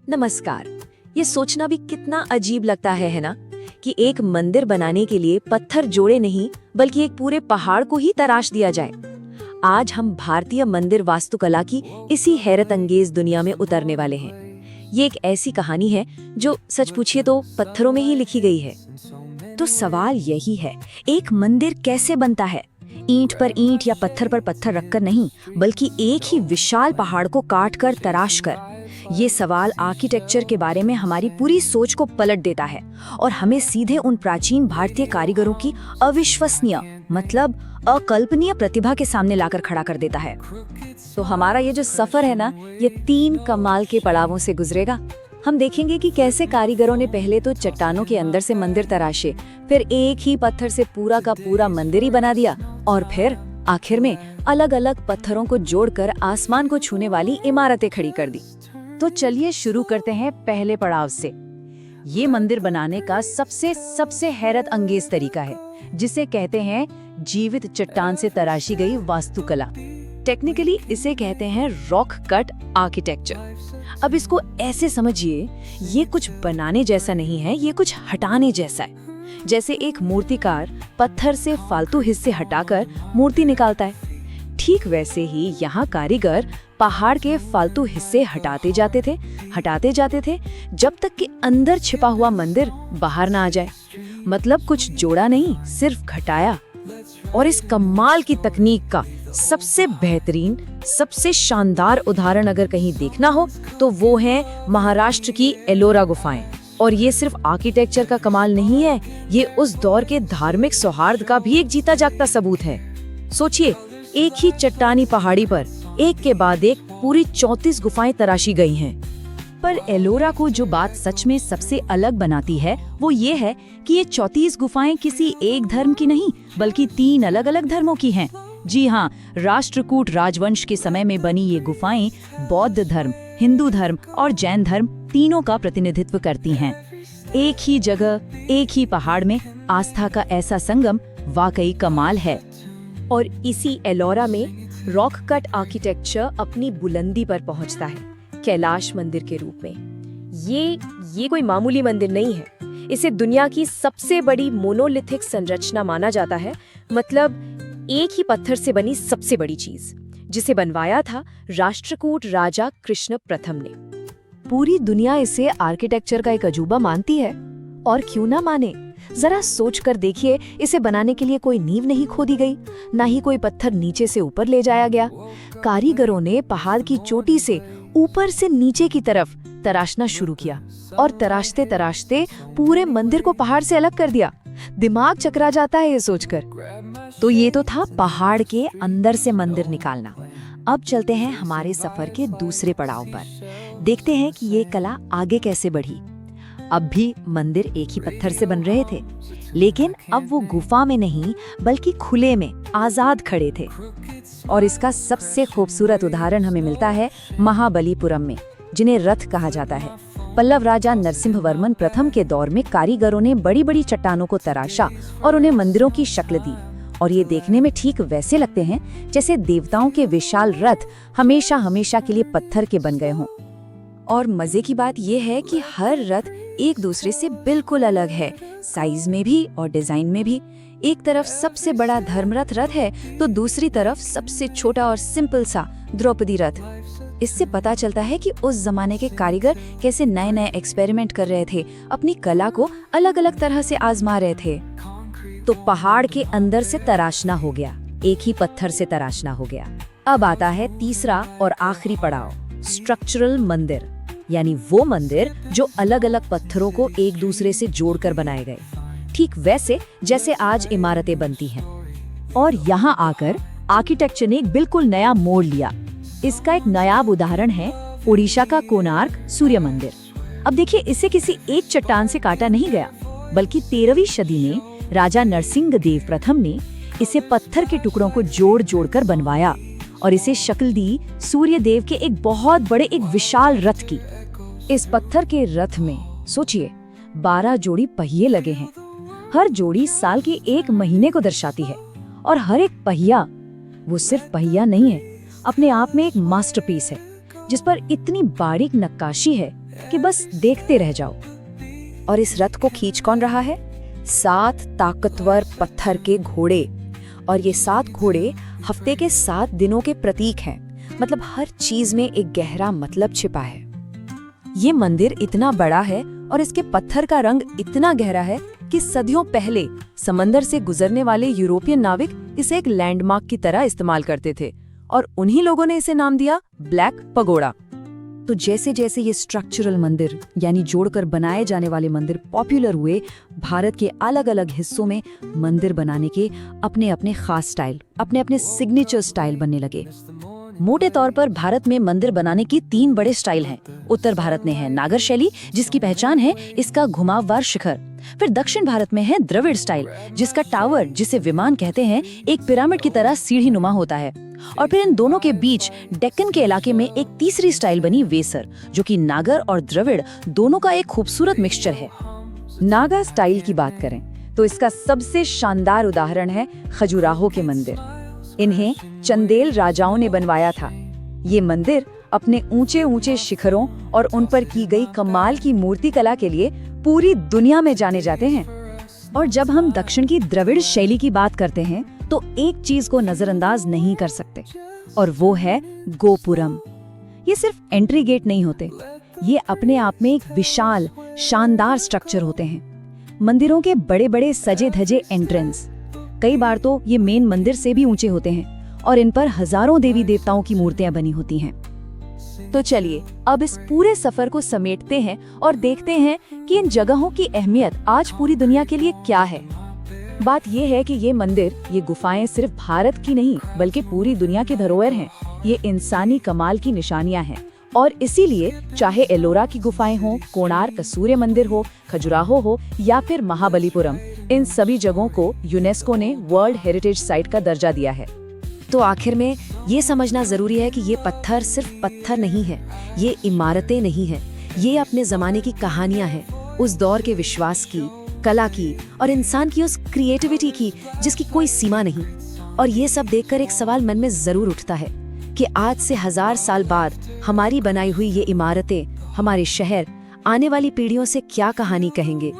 नमस्कार। ये सोचना भी कितना अजीब लगता है ना, कि एक मंदिर बनाने के लिए पत्थर जोड़े नहीं बल्कि एक पूरे पहाड़ को ही तराश दिया जाए। आज हम भारतीय मंदिर वास्तुकला की इसी हैरत अंगेज दुनिया में उतरने वाले हैं। ये एक ऐसी कहानी है जो सच पूछिए तो पत्थरों में ही लिखी गई है। तो सवाल यही है, एक मंदिर कैसे बनता है? ईंट पर ईंट या पत्थर पर पत्थर रखकर नहीं, बल्कि एक ही विशाल पहाड़ को काट कर तराश कर। ये सवाल आर्किटेक्चर के बारे में हमारी पूरी सोच को पलट देता है और हमें सीधे उन प्राचीन भारतीय कारीगरों की अविश्वसनीय मतलब अकल्पनीय प्रतिभा के सामने लाकर खड़ा कर देता है। तो हमारा ये जो सफर है ना, ये 3 कमाल के पड़ावों से गुजरेगा। हम देखेंगे कि कैसे कारीगरों ने पहले तो चट्टानों के अंदर से मंदिर तराशे, फिर एक ही पत्थर से पूरा का पूरा मंदिर ही बना दिया और फिर आखिर में अलग अलग पत्थरों को जोड़कर आसमान को छूने वाली इमारतें खड़ी कर दी। तो चलिए शुरू करते हैं पहले पड़ाव से। ये मंदिर बनाने का सबसे हैरत अंगेज तरीका है, जिसे कहते हैं जीवित चट्टान से तराशी गई वास्तुकला। टेक्निकली इसे कहते हैं रॉक कट आर्किटेक्चर। अब इसको ऐसे समझिए, ये कुछ बनाने जैसा नहीं है, ये कुछ हटाने जैसा है। जैसे एक मूर्तिकार पत्थर से फालतू हिस्से हटाकर मूर्ति निकालता है, ठीक वैसे ही यहाँ कारीगर पहाड़ के फालतू हिस्से हटाते जाते थे जब तक कि अंदर छिपा हुआ मंदिर बाहर ना आ जाए। मतलब कुछ जोड़ा नहीं, सिर्फ घटाया। और इस कमाल की तकनीक का सबसे बेहतरीन, सबसे शानदार उदाहरण अगर कहीं देखना हो तो वो है महाराष्ट्र की एलोरा गुफाएं। और ये सिर्फ आर्किटेक्चर का कमाल नहीं है, ये उस दौर के धार्मिक सौहार्द का भी एक जीता जागता सबूत है। सोचिए, एक ही चट्टानी पहाड़ी पर एक के बाद एक पूरी 34 गुफाएं तराशी गई हैं। पर एलोरा को जो बात सच में सबसे अलग बनाती है वो ये है कि ये 34 गुफाएं किसी एक धर्म की नहीं, बल्कि 3 अलग अलग धर्मों की हैं। जी हाँ, राष्ट्रकूट राजवंश के समय में बनी ये गुफाएं बौद्ध धर्म, हिंदू धर्म और जैन धर्म तीनों का प्रतिनिधित्व करती हैं। एक ही जगह, एक ही पहाड़ में आस्था का ऐसा संगम वाकई कमाल है। और इसी एलोरा में रॉक कट आर्किटेक्चर अपनी बुलंदी पर पहुंचता है, कैलाश मंदिर के रूप में। ये कोई मामूली मंदिर नहीं है, इसे दुनिया की सबसे बड़ी मोनोलिथिक संरचना माना जाता है। मतलब एक ही पत्थर से बनी सबसे बड़ी चीज, जिसे बनवाया था राष्ट्रकूट राजा कृष्ण प्रथम ने। पूरी दुनिया इसे आर्किटेक्चर का एक अजूबा मानती है, और क्यों ना माने। जरा सोच कर देखिए, इसे बनाने के लिए कोई नींव नहीं खोदी गई, ना ही कोई पत्थर नीचे से ऊपर ले जाया गया। कारीगरों ने पहाड़ की चोटी से ऊपर से नीचे की तरफ तराशना शुरू किया और तराशते तराशते पूरे मंदिर को पहाड़ से अलग कर दिया। दिमाग चकरा जाता है ये सोचकर। तो ये तो था पहाड़ के अंदर से मंदिर निकालना। अब चलते हैं हमारे सफर के दूसरे पड़ाव पर। देखते हैं कि ये कला आगे कैसे बढ़ी। अब भी मंदिर एक ही पत्थर से बन रहे थे, लेकिन अब वो गुफा में नहीं बल्कि खुले में आजाद खड़े थे। और इसका सबसे खूबसूरत उदाहरण हमें मिलता है महाबलीपुरम में, जिन्हें रथ कहा जाता है। पल्लव राजा नरसिंहवर्मन प्रथम के दौर में कारीगरों ने बड़ी बड़ी चट्टानों को तराशा और उन्हें मंदिरों की शक्ल दी। और ये देखने में ठीक वैसे लगते हैं जैसे देवताओं के विशाल रथ हमेशा हमेशा के लिए पत्थर के बन गए हों। और मजे की बात यह है कि हर रथ एक दूसरे से बिल्कुल अलग है, साइज में भी और डिजाइन में भी। एक तरफ सबसे बड़ा धर्मरथ रथ है तो दूसरी तरफ सबसे छोटा और सिंपल सा द्रौपदी रथ। इससे पता चलता है कि उस जमाने के कारीगर कैसे नए नए एक्सपेरिमेंट कर रहे थे, अपनी कला को अलग अलग तरह से आजमा रहे थे। तो पहाड़ के अंदर से तराशना हो गया, एक ही पत्थर से तराशना हो गया। अब आता है तीसरा और आखिरी पड़ाव, स्ट्रक्चरल मंदिर, यानी वो मंदिर जो अलग अलग पत्थरों को एक दूसरे से जोड़कर बनाए गए, ठीक वैसे जैसे आज इमारतें बनती हैं। और यहाँ आकर आर्किटेक्चर ने एक बिल्कुल नया मोड़ लिया। इसका एक नायाब उदाहरण है ओडिशा का कोणार्क सूर्य मंदिर। अब देखिए, इसे किसी एक चट्टान से काटा नहीं गया, बल्कि 13वीं सदी में राजा नरसिंहदेव प्रथम ने इसे पत्थर के टुकड़ों को जोड़ जोड़कर बनवाया और इसे शक्ल दी सूर्य देव के एक बहुत बड़े एक विशाल रथ की। इस पत्थर के रथ में सोचिए 12 जोड़ी पहिए लगे हैं। हर जोड़ी साल के 1 महीने को दर्शाती है और हर एक पहिया वो सिर्फ पहिया नहीं है, अपने आप में एक मास्टरपीस है जिस पर इतनी बारीक नक्काशी है कि बस देखते रह जाओ। और इस रथ को खींच कौन रहा है? 7 ताकतवर पत्थर के घोड़े। और ये 7 घोड़े हफ्ते के 7 दिनों के प्रतीक हैं। मतलब हर चीज में एक गहरा मतलब छिपा है। ये मंदिर इतना बड़ा है और इसके पत्थर का रंग इतना गहरा है कि सदियों पहले समंदर से गुजरने वाले यूरोपियन नाविक इसे एक लैंडमार्क की तरह इस्तेमाल करते थे और उन्हीं लोगों ने इसे नाम दिया ब्लैक पगोड़ा। तो जैसे जैसे ये स्ट्रक्चरल मंदिर यानी जोड़कर बनाए जाने वाले मंदिर पॉपुलर हुए, भारत के अलग अलग हिस्सों में मंदिर बनाने के अपने अपने खास स्टाइल, अपने अपने सिग्नेचर स्टाइल बनने लगे। मोटे तौर पर भारत में मंदिर बनाने की 3 बड़े स्टाइल हैं। उत्तर भारत में है नागर शैली, जिसकी पहचान है इसका घुमावदार शिखर। फिर दक्षिण भारत में है द्रविड़ स्टाइल, जिसका टावर, जिसे विमान कहते हैं, एक पिरामिड की तरह सीढ़ी नुमा होता है। और फिर इन दोनों के बीच डेक्कन के इलाके में एक तीसरी स्टाइल बनी वेसर, जो कि नागर और द्रविड़ दोनों का एक खूबसूरत मिक्सचर है। नागा स्टाइल की बात करें तो इसका सबसे शानदार उदाहरण है खजुराहो के मंदिर। इन्हें चंदेल राजाओं ने बनवाया था। ये मंदिर अपने ऊंचे ऊंचे शिखरों और उन पर की गई कमाल की मूर्ति कला के लिए पूरी दुनिया में जाने जाते हैं। और जब हम दक्षिण की द्रविड़ शैली की बात करते हैं तो एक चीज को नजरअंदाज नहीं कर सकते, और वो है गोपुरम। ये सिर्फ एंट्री गेट नहीं होते, ये अपने आप में एक विशाल शानदार स्ट्रक्चर होते हैं। मंदिरों के बड़े बड़े सजे धजे एंट्रेंस, कई बार तो ये मेन मंदिर से भी ऊंचे होते हैं और इन पर हजारों देवी देवताओं की मूर्तियां बनी होती हैं। तो चलिए अब इस पूरे सफर को समेटते हैं और देखते हैं कि इन जगहों की अहमियत आज पूरी दुनिया के लिए क्या है। बात यह है कि ये मंदिर, ये गुफाएं सिर्फ भारत की नहीं बल्कि पूरी दुनिया की धरोहर हैं। ये इंसानी कमाल की निशानियां हैं और इसीलिए चाहे एलोरा की गुफाएं हो, कोणार्क सूर्य मंदिर हो, खजुराहो हो या फिर महाबलीपुरम, इन सभी जगहों को यूनेस्को ने वर्ल्ड हेरिटेज साइट का दर्जा दिया है। तो आखिर में ये समझना जरूरी है कि ये पत्थर सिर्फ पत्थर नहीं है, ये इमारतें नहीं है, ये अपने जमाने की कहानियां हैं, उस दौर के विश्वास की, कला की और इंसान की उस क्रिएटिविटी की जिसकी कोई सीमा नहीं। और ये सब देखकर एक सवाल मन में जरूर उठता है कि आज से 1000 साल बाद हमारी बनाई हुई ये इमारतें, हमारे शहर आने वाली पीढ़ियों से क्या कहानी कहेंगे।